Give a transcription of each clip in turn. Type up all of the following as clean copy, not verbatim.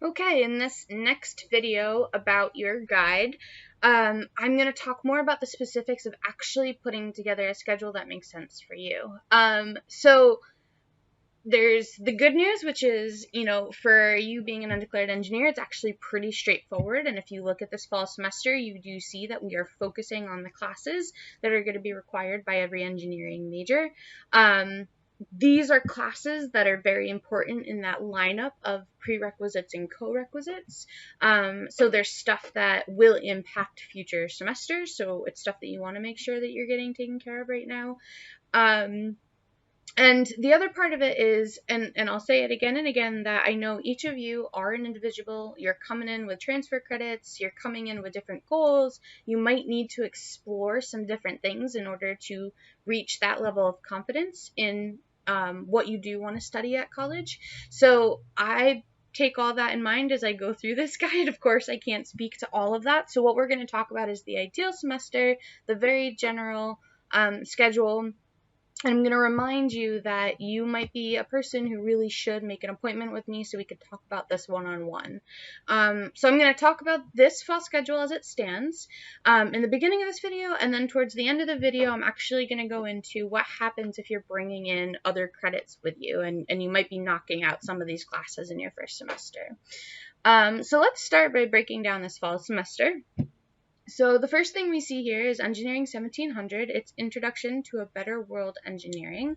Okay, in this next video about your guide, I'm going to talk more about the specifics of actually putting together a schedule that makes sense for you. So there's the good news, which is, for you being an undeclared engineer, it's actually pretty straightforward. And if you look at this fall semester, you do see that we are focusing on the classes that are going to be required by every engineering major. These are classes that are very important in that lineup of prerequisites and co-requisites. So there's stuff that will impact future semesters. So it's stuff that you want to make sure that you're getting taken care of right now. And the other part of it is, and I'll say it again and again, that I know each of you are an individual. You're coming in with transfer credits. You're coming in with different goals. You might need to explore some different things in order to reach that level of competence in what you do want to study at college. So I take all that in mind as I go through this guide. Of course, I can't speak to all of that. So what we're going to talk about is the ideal semester, the very general schedule. I'm going to remind you that you might be a person who really should make an appointment with me so we could talk about this one-on-one. So I'm going to talk about this fall schedule as it stands in the beginning of this video, and then towards the end of the video, I'm actually going to go into what happens if you're bringing in other credits with you, and you might be knocking out some of these classes in your first semester. So let's start by breaking down this fall semester. So the first thing we see here is Engineering 1700. It's Introduction to a Better World Engineering.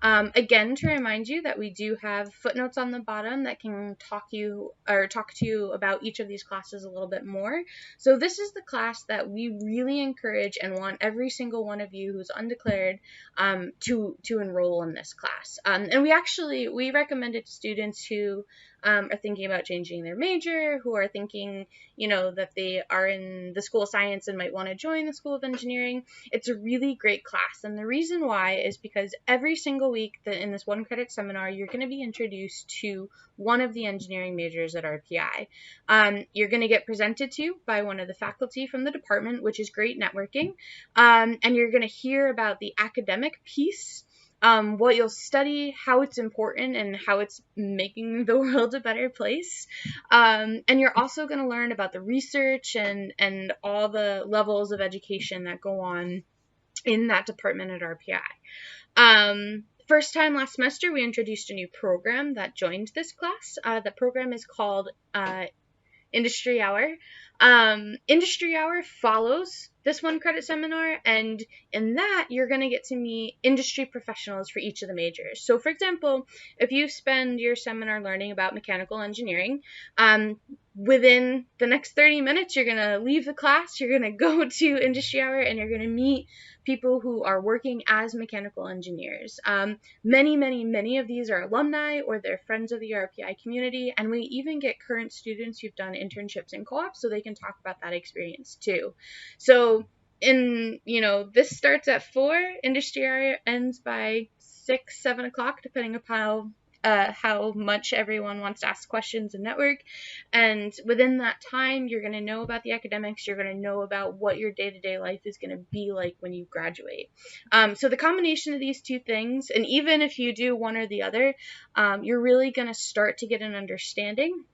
Again, to remind you that we do have footnotes on the bottom that can talk to you about each of these classes a little bit more. So this is the class that we really encourage and want every single one of you who's undeclared to enroll in this class. And we recommend it to students who are thinking about changing their major, who are thinking, that they are in the School of Science and might want to join the School of Engineering. It's a really great class. And the reason why is because every single week in this one credit seminar, you're going to be introduced to one of the engineering majors at RPI. You're going to get presented to by one of the faculty from the department, which is great networking. And you're going to hear about the academic piece, what you'll study, how it's important, and how it's making the world a better place. And you're also going to learn about the research and all the levels of education that go on in that department at RPI. First time last semester, we introduced a new program that joined this class. The program is called Industry Hour. Industry Hour follows this one credit seminar, and in that you're going to get to meet industry professionals for each of the majors. So for example, if you spend your seminar learning about mechanical engineering, within the next 30 minutes you're going to leave the class, you're going to go to Industry Hour, and you're going to meet people who are working as mechanical engineers. Many of these are alumni or they're friends of the RPI community, and we even get current students who've done internships and co-ops so they can talk about that experience too. So this starts at 4, Industry Hour ends by 6, 7 o'clock, depending upon how much everyone wants to ask questions and network. And within that time, you're going to know about the academics. You're going to know about what your day-to-day life is going to be like when you graduate. So the combination of these two things, and even if you do one or the other, you're really going to start to get an understanding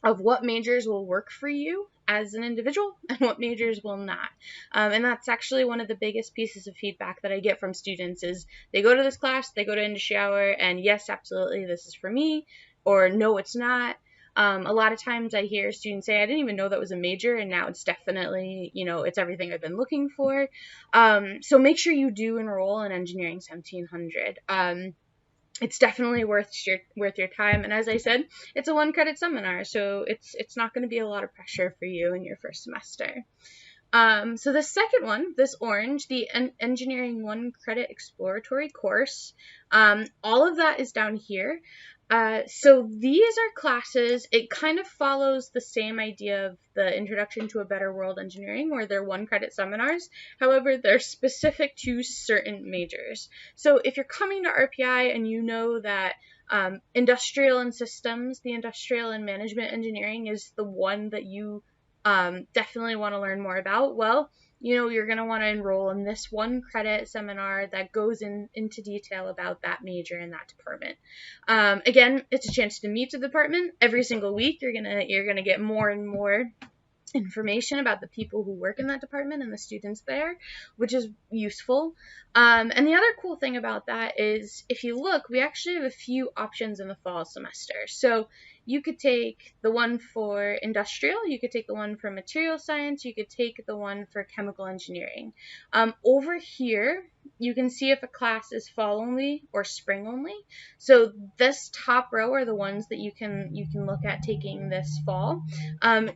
of what majors will work for you as an individual and what majors will not. And that's actually one of the biggest pieces of feedback that I get from students is they go to this class, they go to Industry Hour, and yes, absolutely, this is for me, or no, it's not. A lot of times I hear students say, I didn't even know that was a major, and now it's definitely, it's everything I've been looking for. So make sure you do enroll in Engineering 1700. It's definitely worth your time, and as I said, it's a one credit seminar, so it's not going to be a lot of pressure for you in your first semester. So the second one, this orange, the Engineering 1 Credit Exploratory course, all of that is down here. So these are classes, it kind of follows the same idea of the Introduction to a Better World Engineering, where they're one credit seminars. However, they're specific to certain majors. So if you're coming to RPI and you know that industrial and systems, the industrial and management engineering is the one that you definitely want to learn more about, well, you're going to want to enroll in this 1 credit seminar that goes into detail about that major in that department. Again, it's a chance to meet the department every single week. You're gonna get more and more information about the people who work in that department and the students there, which is useful. And the other cool thing about that is, if you look, we actually have a few options in the fall semester. So you could take the one for industrial, you could take the one for material science, you could take the one for chemical engineering. Over here, you can see if a class is fall only or spring only. So this top row are the ones that you can look at taking this fall.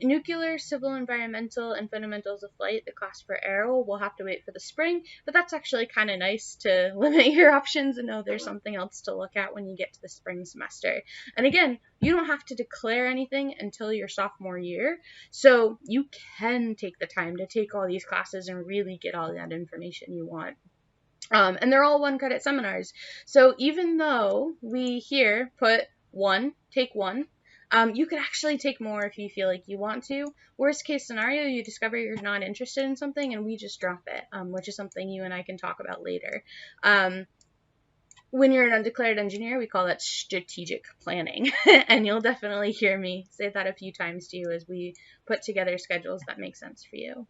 Nuclear, civil, environmental, and fundamentals of flight, the class for aero, will have to wait for the spring, but that's actually kind of nice to limit your options and know there's something else to look at when you get to the spring semester. And again, you don't have to declare anything until your sophomore year, so you can take the time to take all these classes and really get all that information you want. And they're all 1 credit seminars. So even though we here put take one, you could actually take more if you feel like you want to. Worst case scenario, you discover you're not interested in something and we just drop it, which is something you and I can talk about later. When you're an undeclared engineer, we call that strategic planning. And you'll definitely hear me say that a few times to you as we put together schedules that make sense for you.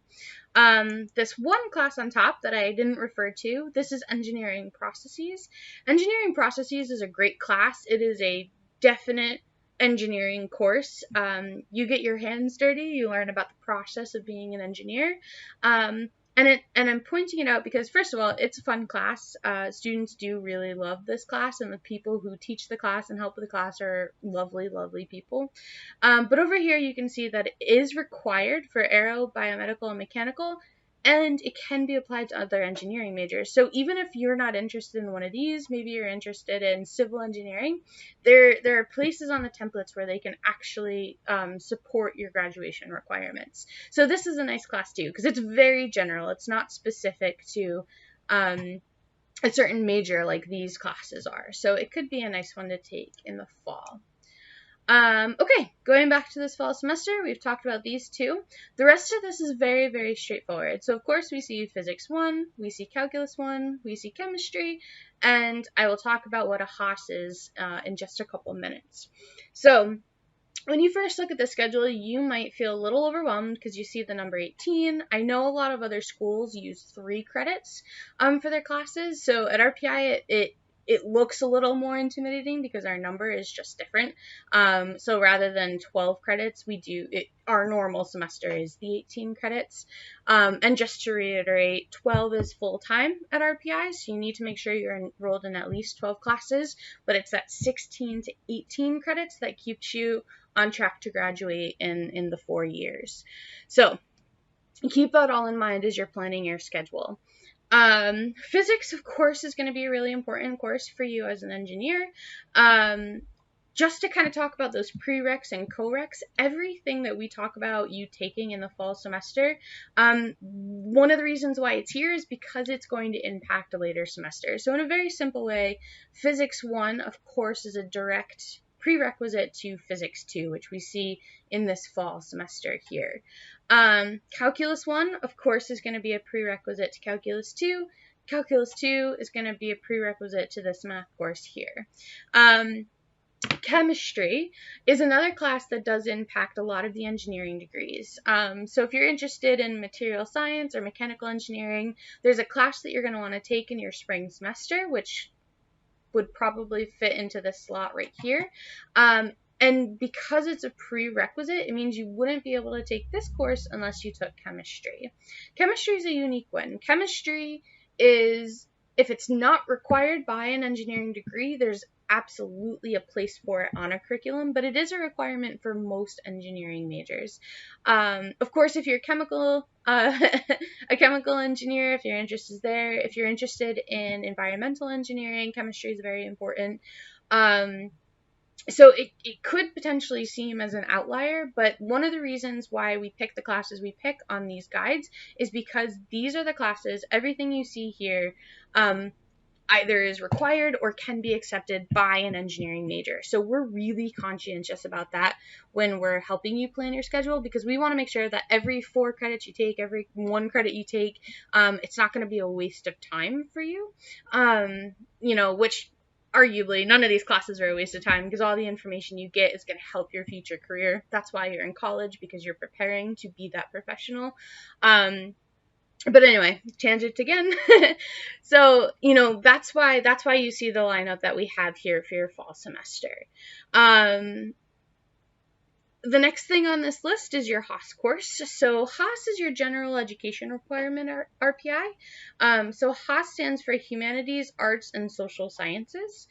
This one class on top that I didn't refer to, this is engineering processes. Engineering processes is a great class. It is a definite engineering course. You get your hands dirty, you learn about the process of being an engineer. And I'm pointing it out because, first of all, it's a fun class. Students do really love this class, and the people who teach the class and help with the class are lovely, lovely people. But over here, you can see that it is required for aero, biomedical, and mechanical, and it can be applied to other engineering majors. So even if you're not interested in one of these, maybe you're interested in civil engineering, there are places on the templates where they can actually support your graduation requirements. So this is a nice class too, because it's very general. It's not specific to a certain major like these classes are. So it could be a nice one to take in the fall. Okay, going back to this fall semester, we've talked about these two. The rest of this is very, very straightforward. So, of course, we see Physics 1, we see Calculus 1, we see Chemistry, and I will talk about what a Haas is in just a couple minutes. So, when you first look at the schedule, you might feel a little overwhelmed because you see the number 18. I know a lot of other schools use 3 credits for their classes, so at RPI it looks a little more intimidating because our number is just different. So rather than 12 credits, our normal semester is the 18 credits. And just to reiterate, 12 is full-time at RPI, so you need to make sure you're enrolled in at least 12 classes, but it's that 16 to 18 credits that keeps you on track to graduate in the 4 years. So keep that all in mind as you're planning your schedule. Physics, of course, is going to be a really important course for you as an engineer. Just to kind of talk about those prereqs and co-reqs, everything that we talk about you taking in the fall semester, one of the reasons why it's here is because it's going to impact a later semester. So in a very simple way, Physics 1, of course, is a direct prerequisite to Physics 2, which we see in this fall semester here. Calculus 1, of course, is going to be a prerequisite to Calculus 2. Calculus 2 is going to be a prerequisite to this math course here. Chemistry is another class that does impact a lot of the engineering degrees. So if you're interested in material science or mechanical engineering, there's a class that you're going to want to take in your spring semester, which would probably fit into this slot right here. And because it's a prerequisite, it means you wouldn't be able to take this course unless you took chemistry. Chemistry is a unique one. Chemistry is, if it's not required by an engineering degree, there's absolutely a place for it on a curriculum, but it is a requirement for most engineering majors. Of course, if you're a chemical engineer, if you're interested there, if you're interested in environmental engineering, chemistry is very important. So it could potentially seem as an outlier, but one of the reasons why we pick the classes we pick on these guides is because these are the classes, everything you see here, either is required or can be accepted by an engineering major. So we're really conscientious about that when we're helping you plan your schedule, because we want to make sure that every 4 credits you take, every 1 credit you take, it's not going to be a waste of time for you. Which arguably none of these classes are a waste of time, because all the information you get is going to help your future career. That's why you're in college, because you're preparing to be that professional. But anyway, tangent again. So, that's why you see the lineup that we have here for your fall semester. The next thing on this list is your Haas course. So Haas is your general education requirement, RPI. So Haas stands for Humanities, Arts, and Social Sciences.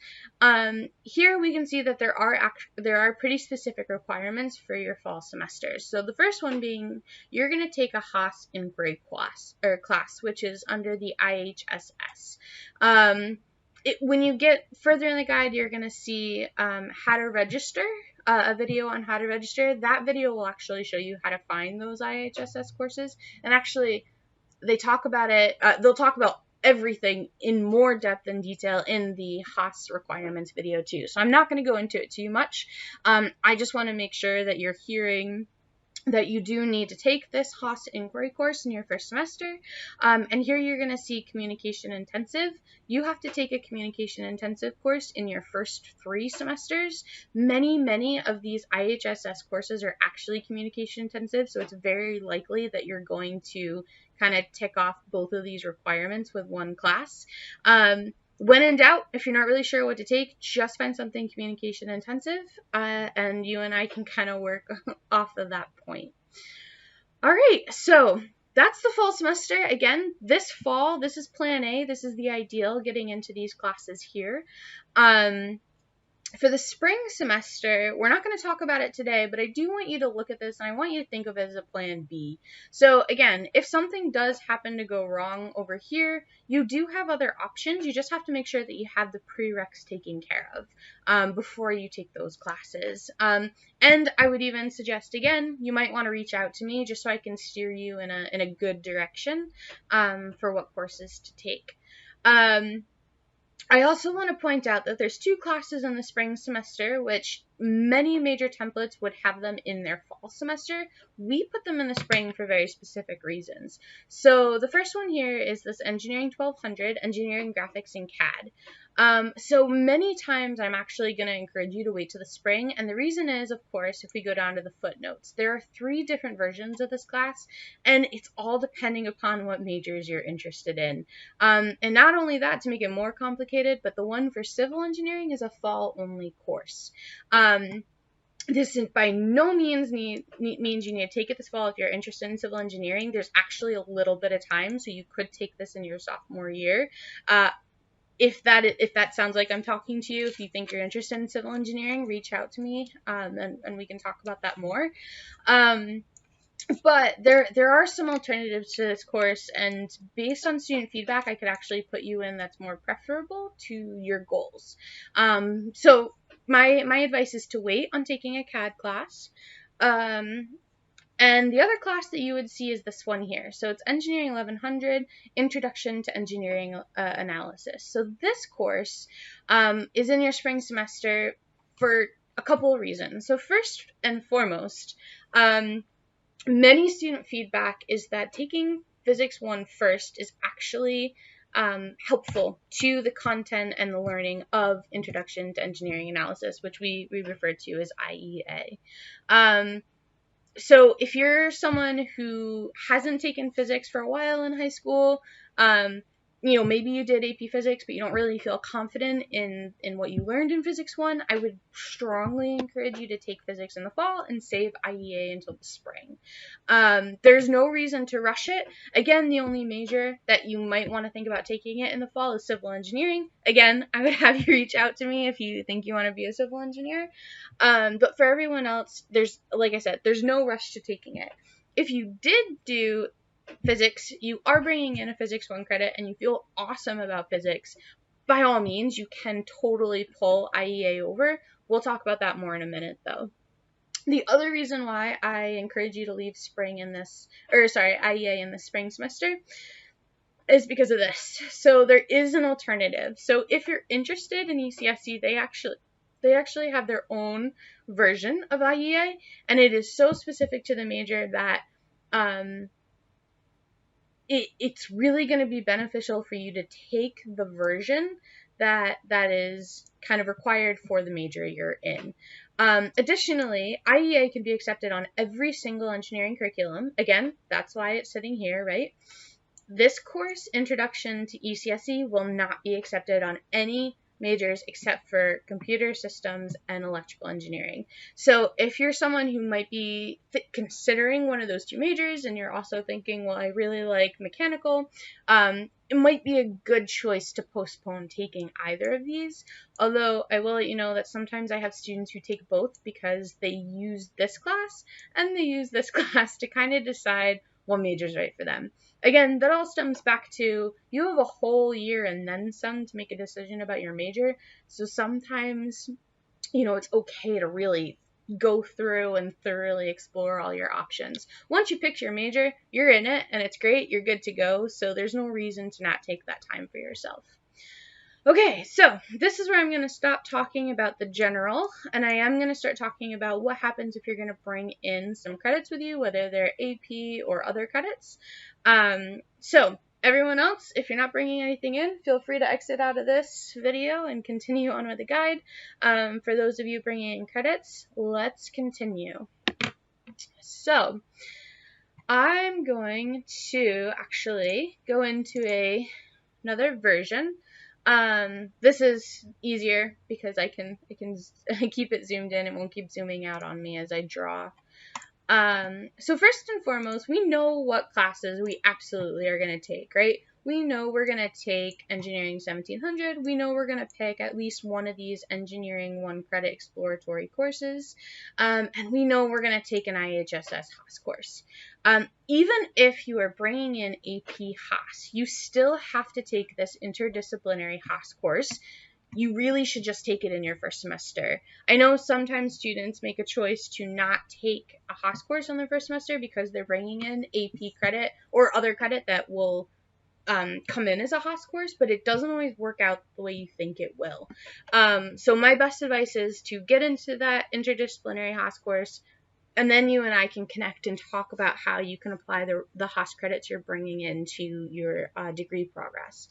Here we can see that there are pretty specific requirements for your fall semesters. So the first one being, you're going to take a Haas inquiry class, which is under the IHSS. When you get further in the guide, you're going to see how to register, a video on how to register. That video will actually show you how to find those IHSS courses. And actually, they talk about it. They'll talk about everything in more depth and detail in the Haas requirements video too. So I'm not going to go into it too much. I just want to make sure that you're hearing that you do need to take this Haas inquiry course in your first semester. And here you're going to see communication intensive. You have to take a communication intensive course in your first 3 semesters. Many of these IHSS courses are actually communication intensive, so it's very likely that you're going to kind of tick off both of these requirements with one class. When in doubt, if you're not really sure what to take, just find something communication intensive, and you and I can kind of work off of that point. All right, so that's the fall semester. Again, this fall, this is plan A. This is the ideal, getting into these classes here. For the spring semester, we're not going to talk about it today, but I do want you to look at this, and I want you to think of it as a plan B. So again, if something does happen to go wrong over here, you do have other options. You just have to make sure that you have the prereqs taken care of before you take those classes. And I would even suggest, again, you might want to reach out to me just so I can steer you in a good direction for what courses to take. I also want to point out that there's 2 classes in the spring semester, which many major templates would have them in their fall semester. We put them in the spring for very specific reasons. So the first one here is this Engineering 1200, Engineering Graphics and CAD. So many times I'm actually going to encourage you to wait to the spring, and the reason is, of course, if we go down to the footnotes, there are 3 different versions of this class, and it's all depending upon what majors you're interested in. And not only that, to make it more complicated, but the one for civil engineering is a fall-only course. This by no means means you need to take it this fall if you're interested in civil engineering. There's actually a little bit of time, so you could take this in your sophomore year. If that sounds like I'm talking to you, if you think you're interested in civil engineering, reach out to me, and we can talk about that more. But there are some alternatives to this course, and based on student feedback, I could actually put you in that's more preferable to your goals. So my advice is to wait on taking a CAD class. And the other class that you would see is this one here. So it's Engineering 1100, Introduction to Engineering Analysis. So this course is in your spring semester for a couple of reasons. So first and foremost, many student feedback is that taking Physics 1 first is actually helpful to the content and the learning of Introduction to Engineering Analysis, which we refer to as IEA. So if you're someone who hasn't taken physics for a while in high school, maybe you did AP Physics, but you don't really feel confident in what you learned in Physics 1, I would strongly encourage you to take Physics in the fall and save IEA until the spring. There's no reason to rush it. Again, the only major that you might want to think about taking it in the fall is civil engineering. Again, I would have you reach out to me if you think you want to be a civil engineer. But for everyone else, like I said, there's no rush to taking it. If you did do physics, you are bringing in a Physics 1 credit, and you feel awesome about physics, by all means, you can totally pull IEA over. We'll talk about that more in a minute, though. The other reason why I encourage you to leave IEA in the spring semester is because of this. So there is an alternative. So if you're interested in ECSE, they actually have their own version of IEA, and it is so specific to the major that it's really going to be beneficial for you to take the version that is kind of required for the major you're in. Additionally, IEA can be accepted on every single engineering curriculum. Again, that's why it's sitting here, right? This course, Introduction to ECSE, will not be accepted on any majors except for computer systems and electrical engineering. So if you're someone who might be considering one of those two majors and you're also thinking, well, I really like mechanical, it might be a good choice to postpone taking either of these. Although I will let you know that sometimes I have students who take both because they use this class and they use this class to kind of decide what major is right for them. Again, that all stems back to you have a whole year and then some to make a decision about your major. So sometimes, it's okay to really go through and thoroughly explore all your options. Once you pick your major, you're in it and it's great. You're good to go. So there's no reason to not take that time for yourself. Okay, so this is where I'm going to stop talking about the general, and I am going to start talking about what happens if you're going to bring in some credits with you, whether they're AP or other credits. So everyone else, if you're not bringing anything in, feel free to exit out of this video and continue on with the guide. For those of you bringing in credits, let's continue. So I'm going to actually go into another version. This is easier because I can keep it zoomed in. It won't keep zooming out on me as I draw. So first and foremost, we know what classes we absolutely are going to take, right? We know we're going to take Engineering 1700. We know we're going to pick at least one of these Engineering 1 credit exploratory courses. And we know we're going to take an IHSS Haas course. Even if you are bringing in AP Haas, you still have to take this interdisciplinary Haas course. You really should just take it in your first semester. I know sometimes students make a choice to not take a Haas course on their first semester because they're bringing in AP credit or other credit that will come in as a Haas course, but it doesn't always work out the way you think it will. So my best advice is to get into that interdisciplinary Haas course, and then you and I can connect and talk about how you can apply the Haas credits you're bringing into your degree progress.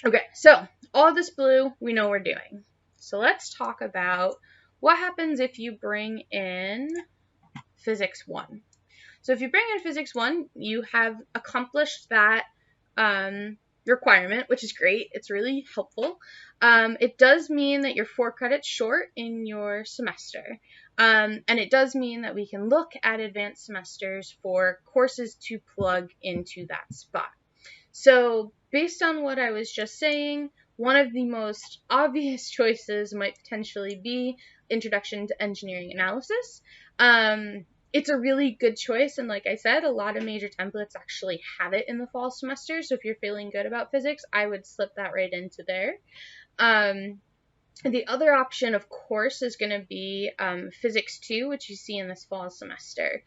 Okay, so all this blue we know we're doing. So let's talk about what happens if you bring in Physics 1. So if you bring in Physics 1, you have accomplished that requirement, which is great. It's really helpful. It does mean that you're 4 credits short in your semester. And it does mean that we can look at advanced semesters for courses to plug into that spot. So based on what I was just saying, one of the most obvious choices might potentially be Introduction to Engineering Analysis. It's a really good choice, and like I said, a lot of major templates actually have it in the fall semester, so if you're feeling good about physics, I would slip that right into there. The other option, of course, is going to be Physics 2, which you see in this fall semester.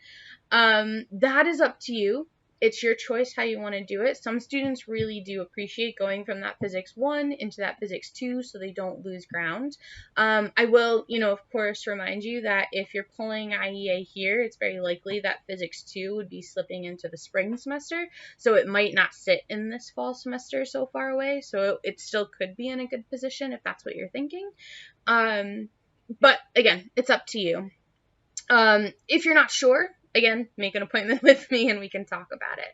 That is up to you. It's your choice how you want to do it. Some students really do appreciate going from that Physics 1 into that Physics 2 so they don't lose ground. I will, of course, remind you that if you're pulling IEA here, it's very likely that Physics 2 would be slipping into the spring semester, so it might not sit in this fall semester so far away, so it still could be in a good position if that's what you're thinking. But again, it's up to you. If you're not sure, again, make an appointment with me and we can talk about it.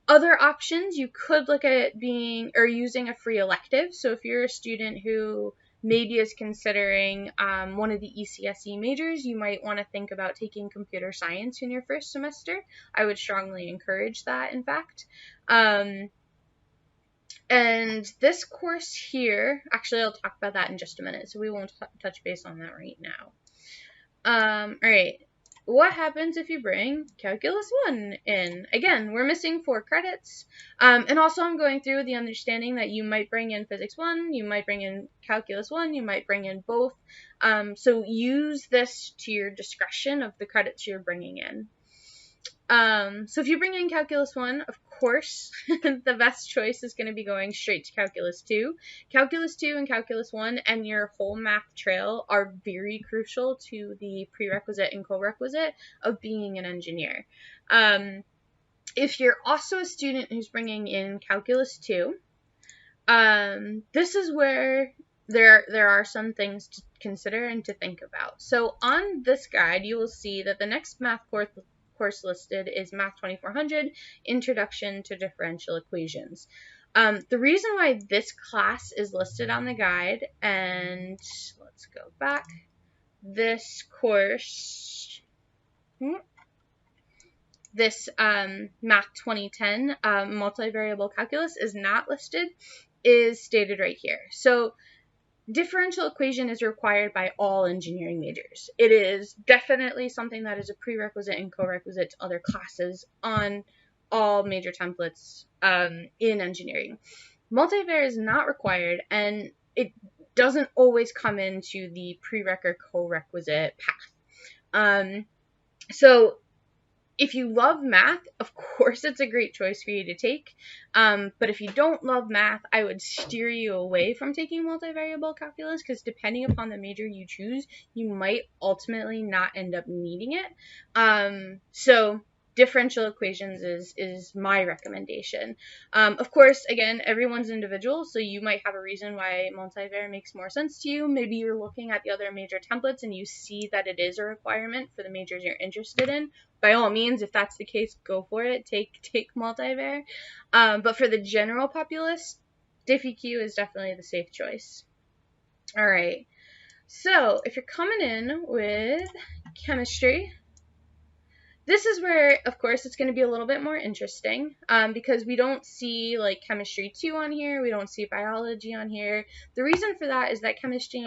Other options, you could look at using a free elective. So if you're a student who maybe is considering one of the ECSE majors, you might want to think about taking computer science in your first semester. I would strongly encourage that, in fact. And this course here, actually I'll talk about that in just a minute, so we won't touch base on that right now. All right. What happens if you bring Calculus 1 in? Again, we're missing 4 credits. And also I'm going through the understanding that you might bring in Physics 1, you might bring in Calculus 1, you might bring in both. So use this to your discretion of the credits you're bringing in. So if you bring in Calculus 1, of course, the best choice is going to be going straight to Calculus 2. Calculus 2 and Calculus 1 and your whole math trail are very crucial to the prerequisite and co-requisite of being an engineer. If you're also a student who's bringing in Calculus 2, this is where there are some things to consider and to think about. So on this guide, you will see that the next math course listed is Math 2400, Introduction to Differential Equations. The reason why this class is listed on the guide, and let's go back, this course, this Math 2010 multivariable calculus is not listed, is stated right here. So differential equation is required by all engineering majors. It is definitely something that is a prerequisite and co-requisite to other classes on all major templates in engineering. Multivar is not required, and it doesn't always come into the prereq or co-requisite path. So if you love math, of course it's a great choice for you to take, but if you don't love math, I would steer you away from taking multivariable calculus, because depending upon the major you choose, you might ultimately not end up needing it. So differential equations is my recommendation. Of course, again, everyone's individual, so you might have a reason why multivar makes more sense to you. Maybe you're looking at the other major templates and you see that it is a requirement for the majors you're interested in. By all means, if that's the case, go for it. Take multivar. But for the general populace, DiffEQ is definitely the safe choice. All right. So if you're coming in with chemistry, this is where, of course, it's going to be a little bit more interesting because we don't see like chemistry 2 on here. We don't see biology on here. The reason for that is that chemistry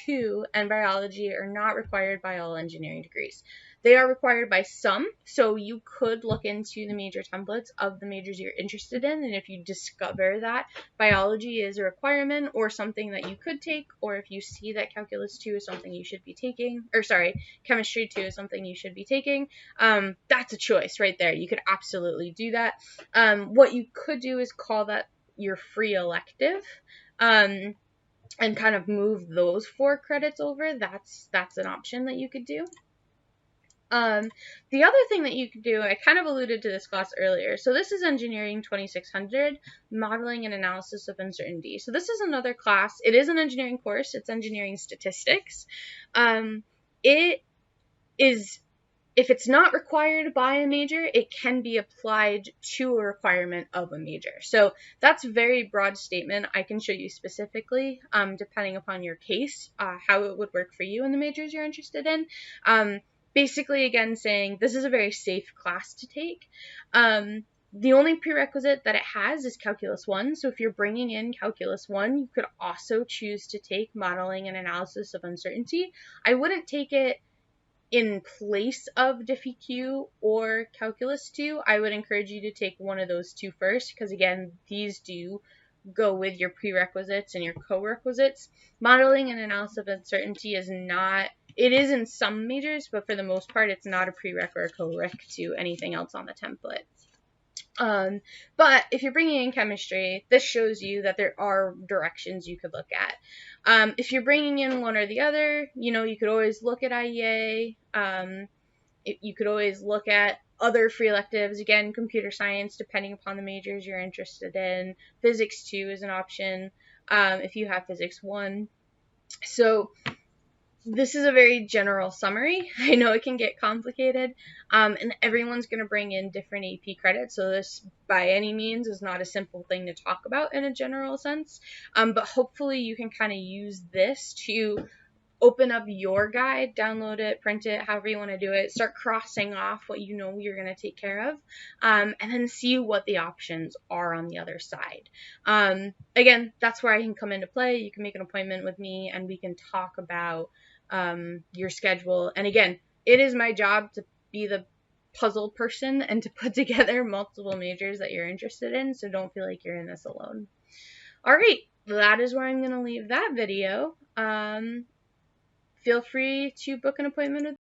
2 and biology are not required by all engineering degrees. They are required by some, so you could look into the major templates of the majors you're interested in, and if you discover that biology is a requirement or something that you could take, or if you see that calculus 2 is something you should be taking, or sorry, chemistry 2 is something you should be taking, that's a choice right there. You could absolutely do that. What you could do is call that your free elective, and kind of move those 4 credits over. That's an option that you could do. The other thing that you could do, I kind of alluded to this class earlier. So this is Engineering 2600, Modeling and Analysis of Uncertainty. So this is another class. It is an engineering course. It's engineering statistics. It is, if it's not required by a major, it can be applied to a requirement of a major. So that's a very broad statement. I can show you specifically, depending upon your case, how it would work for you in the majors you're interested in. Basically, again, saying this is a very safe class to take. The only prerequisite that it has is Calculus 1. So if you're bringing in Calculus 1, you could also choose to take Modeling and Analysis of Uncertainty. I wouldn't take it in place of DiffEQ or Calculus 2. I would encourage you to take one of those 2 first, because again, these do go with your prerequisites and your co-requisites. Modeling and Analysis of Uncertainty is not, it is in some majors, but for the most part, it's not a prereq or a co-req to anything else on the template. But if you're bringing in chemistry, this shows you that there are directions you could look at. If you're bringing in one or the other, you could always look at IEA. You could always look at other free electives. Again, computer science, depending upon the majors you're interested in. Physics 2 is an option if you have Physics 1. So this is a very general summary. I know it can get complicated, and everyone's going to bring in different AP credits, so this by any means is not a simple thing to talk about in a general sense, but hopefully you can kind of use this to open up your guide, download it, print it, however you want to do it, start crossing off what you know you're going to take care of, and then see what the options are on the other side. Again, that's where I can come into play. You can make an appointment with me and we can talk about your schedule. And again, it is my job to be the puzzle person and to put together multiple majors that you're interested in, so don't feel like you're in this alone. All right, that is where I'm going to leave that video. Feel free to book an appointment with